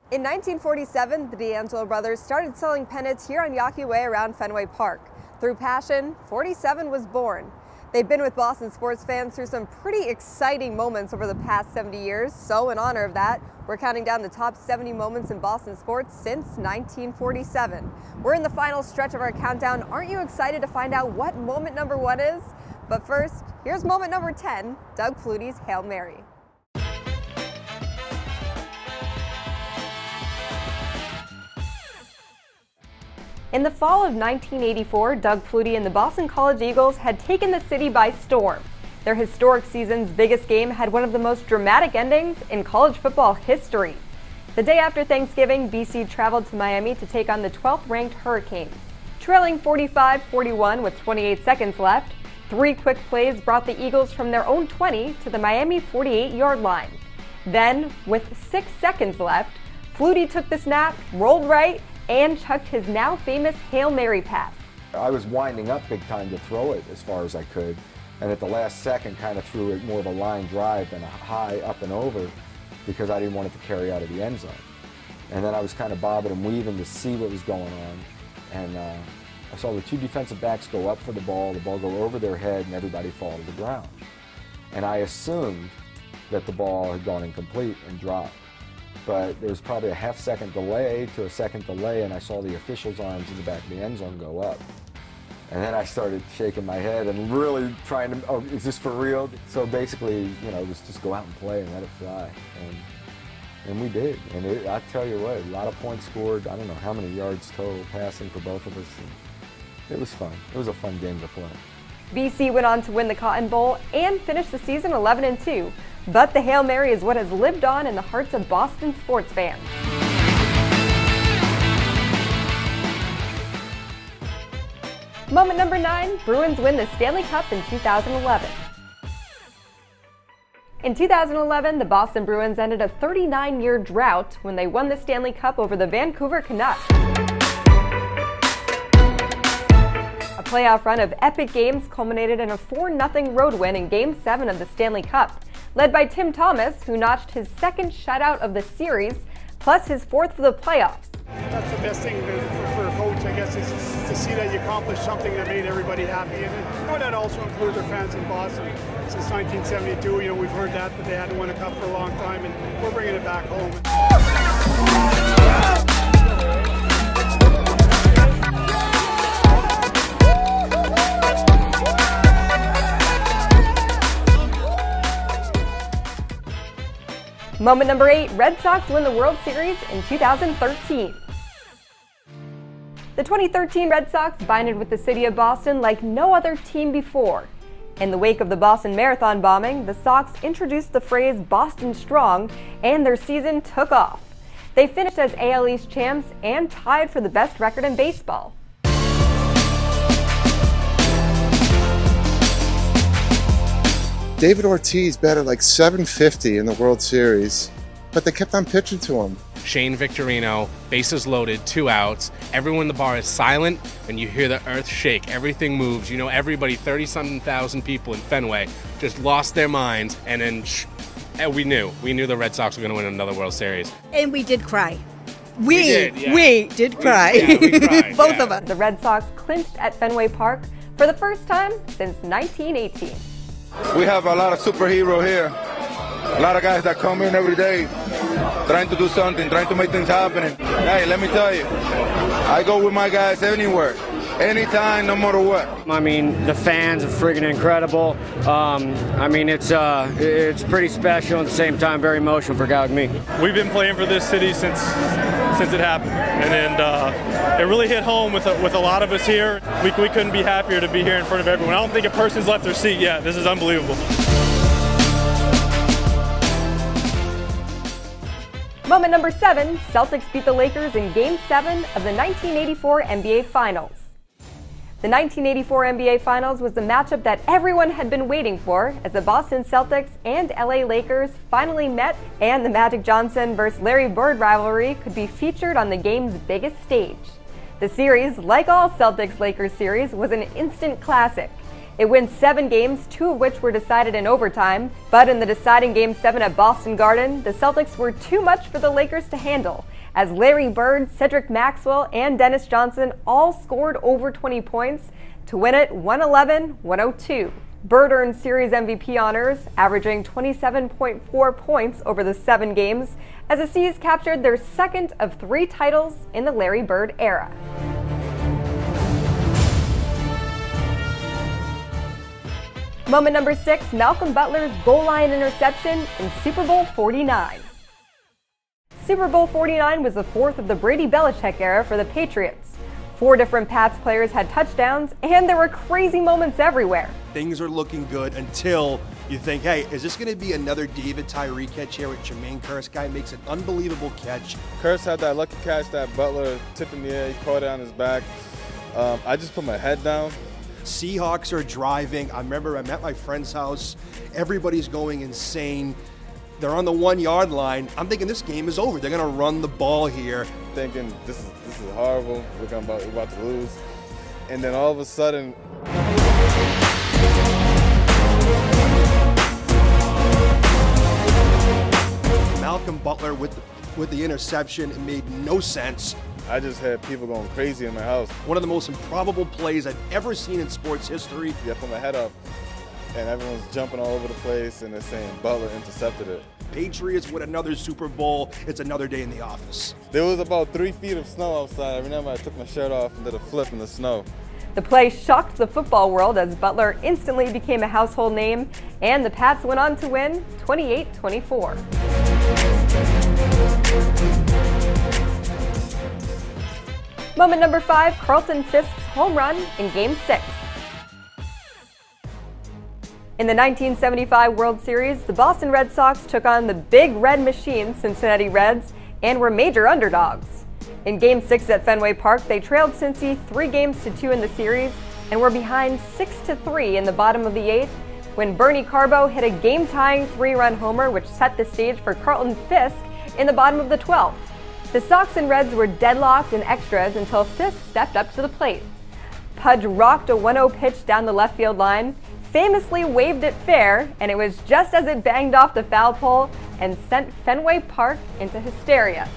In 1947, the D'Angelo brothers started selling pennants here on Yawkey Way around Fenway Park. Through passion, 47 was born. They've been with Boston sports fans through some pretty exciting moments over the past 70 years, so in honor of that, we're counting down the top 70 moments in Boston sports since 1947. We're in the final stretch of our countdown. Aren't you excited to find out what moment number 1 is? But first, here's moment number 10, Doug Flutie's Hail Mary. In the fall of 1984, Doug Flutie and the Boston College Eagles had taken the city by storm. Their historic season's biggest game had one of the most dramatic endings in college football history. The day after Thanksgiving, BC traveled to Miami to take on the 12th-ranked Hurricanes. Trailing 45-41 with 28 seconds left, 3 quick plays brought the Eagles from their own 20 to the Miami 48-yard line. Then, with 6 seconds left, Flutie took the snap, rolled right, and chucked his now famous Hail Mary pass. I was winding up big time to throw it as far as I could, and at the last second kind of threw it more of a line drive than a high up and over because I didn't want it to carry out of the end zone. And then I was kind of bobbing and weaving to see what was going on, and I saw the 2 defensive backs go up for the ball go over their head, and everybody fall to the ground. And I assumed that the ball had gone incomplete and dropped. But there was probably a half-second delay to a second delay, and I saw the official's arms in the back of the end zone go up. And then I started shaking my head and really trying to, oh, is this for real? So basically, you know, it was just go out and play and let it fly. And we did. And I tell you what, a lot of points scored. I don't know how many yards total passing for both of us. And it was fun. It was a fun game to play. BC went on to win the Cotton Bowl and finish the season 11-2. But the Hail Mary is what has lived on in the hearts of Boston sports fans. Moment number 9, Bruins win the Stanley Cup in 2011. In 2011, the Boston Bruins ended a 39-year drought when they won the Stanley Cup over the Vancouver Canucks. A playoff run of epic games culminated in a 4-0 road win in Game 7 of the Stanley Cup, led by Tim Thomas, who notched his 2nd shutout of the series, plus his 4th for the playoffs. That's the best thing for a coach, I guess, is to see that you accomplished something that made everybody happy. And that also includes their fans in Boston. Since 1972, you know, we've heard that they hadn't won a cup for a long time, and we're bringing it back home. Moment number 8, Red Sox win the World Series in 2013. The 2013 Red Sox bonded with the city of Boston like no other team before. In the wake of the Boston Marathon bombing, the Sox introduced the phrase Boston Strong, and their season took off. They finished as AL East champs and tied for the best record in baseball. David Ortiz batted like .750 in the World Series, but they kept on pitching to him. Shane Victorino, bases loaded, 2 outs. Everyone in the bar is silent, and you hear the earth shake. Everything moves. You know, everybody, 30-something thousand people in Fenway, just lost their minds, and then we knew the Red Sox were going to win another World Series. And we did cry. We did cry. We cried, Both of us. The Red Sox clinched at Fenway Park for the first time since 1918. We have a lot of superheroes here. A lot of guys that come in every day trying to do something, trying to make things happen. Hey, let me tell you, I go with my guys anywhere, anytime, no matter what. I mean, the fans are freaking incredible. I mean, it's pretty special, at the same time very emotional for a guy like me. We've been playing for this city since it happened, and it really hit home with a lot of us here. We couldn't be happier to be here in front of everyone. I don't think a person's left their seat yet. This is unbelievable. Moment number 7, Celtics beat the Lakers in Game 7 of the 1984 NBA Finals. The 1984 NBA Finals was the matchup that everyone had been waiting for as the Boston Celtics and LA Lakers finally met, and the Magic Johnson vs. Larry Bird rivalry could be featured on the game's biggest stage. The series, like all Celtics-Lakers series, was an instant classic. It wins 7 games, 2 of which were decided in overtime, but in the deciding Game 7 at Boston Garden, the Celtics were too much for the Lakers to handle, as Larry Bird, Cedric Maxwell, and Dennis Johnson all scored over 20 points to win it 111-102. Bird earned series MVP honors, averaging 27.4 points over the 7 games, as the C's captured their second of 3 titles in the Larry Bird era. Moment number 6, Malcolm Butler's goal line interception in Super Bowl 49. Super Bowl 49 was the 4th of the Brady-Belichick era for the Patriots. 4 different Pats players had touchdowns, and there were crazy moments everywhere. Things are looking good until you think, hey, is this going to be another David Tyree catch here with Jermaine Kearse? Guy makes an unbelievable catch. Kearse had that lucky catch that Butler tipped in the air, he caught it on his back. I just put my head down. Seahawks are driving. I remember I'm at my friend's house. Everybody's going insane. They're on the 1-yard line. I'm thinking this game is over. They're going to run the ball here. Thinking this is horrible. We're about to lose. And then all of a sudden, Malcolm Butler with the interception. It made no sense. I just had people going crazy in my house. One of the most improbable plays I've ever seen in sports history. Yeah, I put my head up, and everyone's jumping all over the place, and they're saying Butler intercepted it. Patriots win another Super Bowl. It's another day in the office. There was about 3 feet of snow outside. I remember I took my shirt off and did a flip in the snow. The play shocked the football world as Butler instantly became a household name, and the Pats went on to win 28-24. Moment number 5, Carlton Fisk's home run in Game 6. In the 1975 World Series, the Boston Red Sox took on the Big Red Machine Cincinnati Reds and were major underdogs. In Game 6 at Fenway Park, they trailed Cincy 3-2 in the series and were behind 6-3 in the bottom of the 8th when Bernie Carbo hit a game-tying 3-run homer which set the stage for Carlton Fisk in the bottom of the 12th. The Sox and Reds were deadlocked in extras until Fisk stepped up to the plate. Pudge rocked a 1-0 pitch down the left field line, famously waved it fair, and it was just as it banged off the foul pole and sent Fenway Park into hysteria.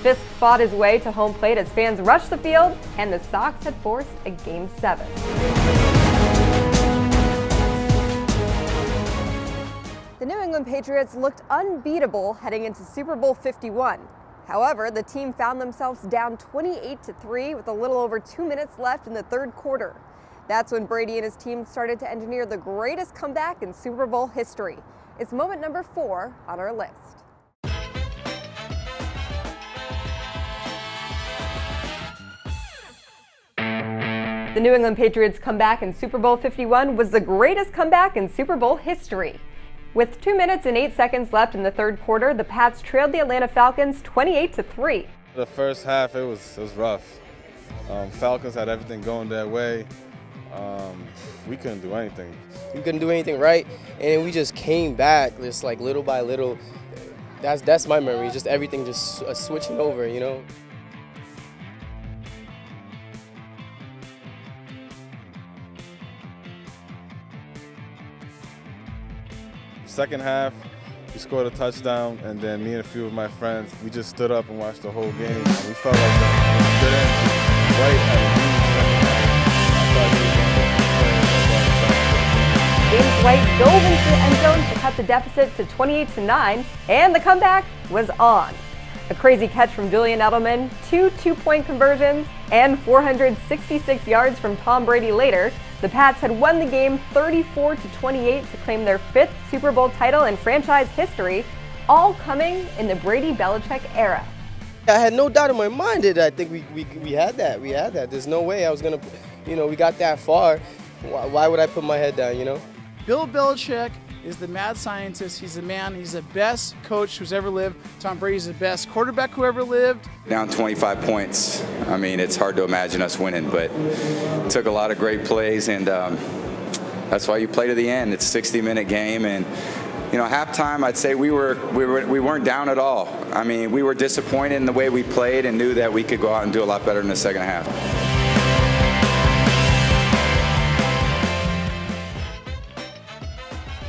Fisk fought his way to home plate as fans rushed the field, and the Sox had forced a Game 7. The New England Patriots looked unbeatable heading into Super Bowl 51. However, the team found themselves down 28-3 with a little over 2 minutes left in the 3rd quarter. That's when Brady and his team started to engineer the greatest comeback in Super Bowl history. It's moment number 4 on our list. The New England Patriots' comeback in Super Bowl 51 was the greatest comeback in Super Bowl history. With 2 minutes and 8 seconds left in the 3rd quarter, the Pats trailed the Atlanta Falcons 28-3. The first half, it was rough. Falcons had everything going their way. We couldn't do anything. We couldn't do anything right, and we just came back just like little by little. That's my memory, just everything just switching over, you know. Second half, we scored a touchdown, and then me and a few of my friends, we just stood up and watched the whole game. And we felt like that good end right at James White dove into the end zone to cut the deficit to 28-9, and the comeback was on. A crazy catch from Julian Edelman, 2 two-point conversions, and 466 yards from Tom Brady later, the Pats had won the game 34-28 to claim their 5th Super Bowl title in franchise history, all coming in the Brady-Belichick era. I had no doubt in my mind that I think we had that. We had that. There's no way I was going to, you know, we got that far. Why would I put my head down, you know? Bill Belichick is the mad scientist. He's the man. He's the best coach who's ever lived. Tom Brady's the best quarterback who ever lived. Down 25 points. I mean, it's hard to imagine us winning, but it took a lot of great plays, and that's why you play to the end. It's a 60-minute game, and you know, halftime, I'd say we weren't down at all. I mean, we were disappointed in the way we played and knew that we could go out and do a lot better in the second half.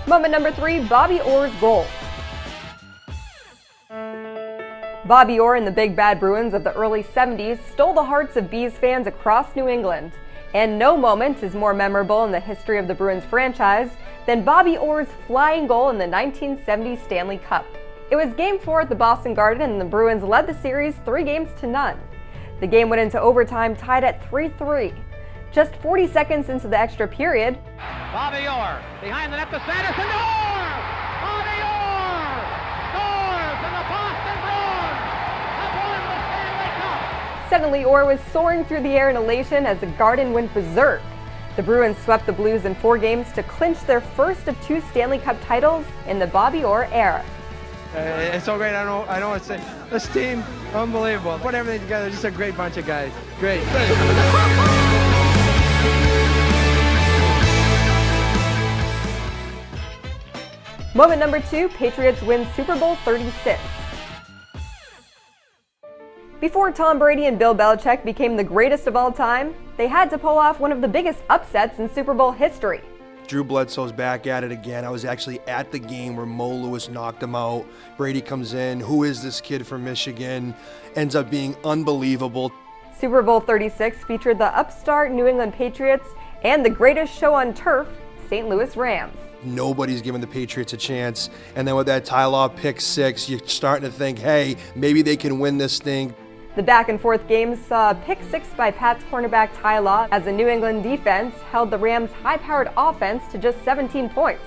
Moment number 3, Bobby Orr's goal. Bobby Orr and the Big Bad Bruins of the early 70s stole the hearts of Bees fans across New England. And no moment is more memorable in the history of the Bruins franchise than Bobby Orr's flying goal in the 1970 Stanley Cup. It was Game 4 at the Boston Garden, and the Bruins led the series 3-0. The game went into overtime tied at 3-3. Just 40 seconds into the extra period, Bobby Orr behind the net to Sanderson. Orr! Bobby Orr scores, and the Boston Bruins have won the Stanley Cup. Suddenly Orr was soaring through the air in elation as the Garden went berserk. The Bruins swept the Blues in 4 games to clinch their first of 2 Stanley Cup titles in the Bobby Orr era. It's so great. I don't know what to say. This team, unbelievable. Put everything together. Just a great bunch of guys. Great. Moment number 2, Patriots win Super Bowl 36. Before Tom Brady and Bill Belichick became the greatest of all time, they had to pull off one of the biggest upsets in Super Bowl history. Drew Bledsoe's back at it again. I was actually at the game where Mo Lewis knocked him out. Brady comes in. Who is this kid from Michigan? Ends up being unbelievable. Super Bowl 36 featured the upstart New England Patriots and the greatest show on turf, St. Louis Rams. Nobody's giving the Patriots a chance. And then with that Ty Law pick 6, you're starting to think, hey, maybe they can win this thing. The back-and-forth game saw a pick 6 by Pats cornerback Ty Law as the New England defense held the Rams' high-powered offense to just 17 points.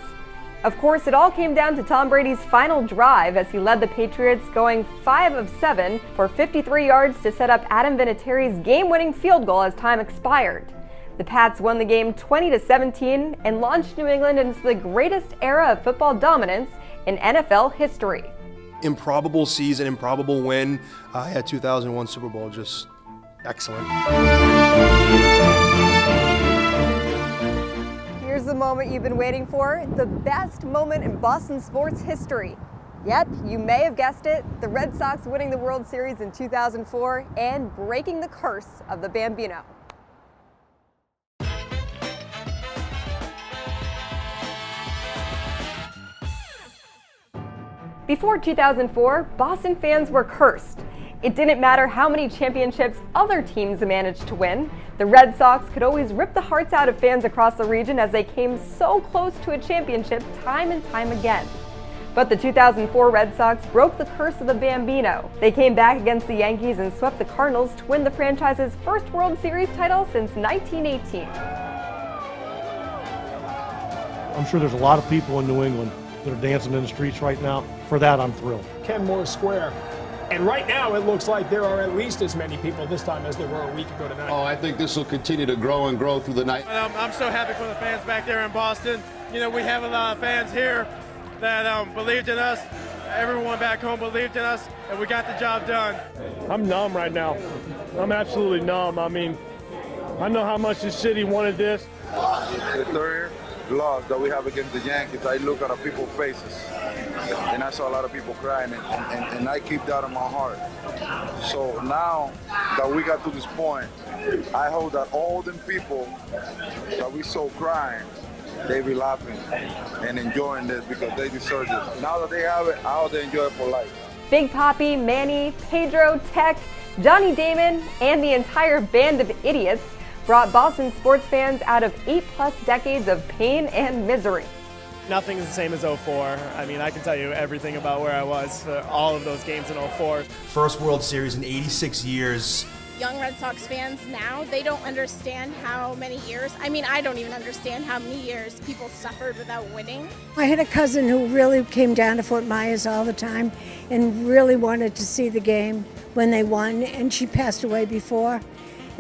Of course, it all came down to Tom Brady's final drive as he led the Patriots going 5 of 7 for 53 yards to set up Adam Vinatieri's game-winning field goal as time expired. The Pats won the game 20-17 and launched New England into the greatest era of football dominance in NFL history. Improbable season, improbable win. Yeah, 2001 Super Bowl, just excellent. Here's the moment you've been waiting for, the best moment in Boston sports history. Yep, you may have guessed it, the Red Sox winning the World Series in 2004 and breaking the curse of the Bambino. Before 2004, Boston fans were cursed. It didn't matter how many championships other teams managed to win. The Red Sox could always rip the hearts out of fans across the region as they came so close to a championship time and time again. But the 2004 Red Sox broke the curse of the Bambino. They came back against the Yankees and swept the Cardinals to win the franchise's first World Series title since 1918. I'm sure there's a lot of people in New England that are dancing in the streets right now. For that, I'm thrilled. Kenmore Square. And right now, it looks like there are at least as many people this time as there were a week ago tonight. Oh, I think this will continue to grow and grow through the night. I'm so happy for the fans back there in Boston. You know, we have a lot of fans here that believed in us. Everyone back home believed in us, and we got the job done. I'm numb right now. I'm absolutely numb. I mean, I know how much this city wanted this. The third loss that we have against the Yankees, I look at the people's faces, and I saw a lot of people crying, and I keep that in my heart. So now that we got to this point, I hope that all them people that we saw crying, they be laughing and enjoying this because they deserve this. Now that they have it, I hope they enjoy it for life. Big Papi, Manny, Pedro, Tech, Johnny Damon, and the entire band of idiots brought Boston sports fans out of 8+ decades of pain and misery. Nothing is the same as 04. I mean, I can tell you everything about where I was for all of those games in 04. First World Series in 86 years. Young Red Sox fans now, they don't understand how many years, I mean, I don't even understand how many years people suffered without winning. I had a cousin who really came down to Fort Myers all the time and really wanted to see the game when they won, and she passed away before.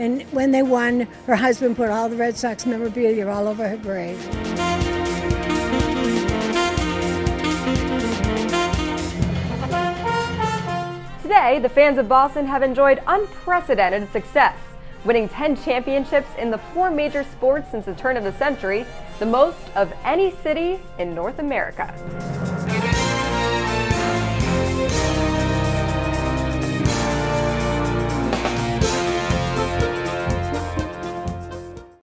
And when they won, her husband put all the Red Sox memorabilia all over her grave. Today, the fans of Boston have enjoyed unprecedented success, winning 10 championships in the 4 major sports since the turn of the century, the most of any city in North America.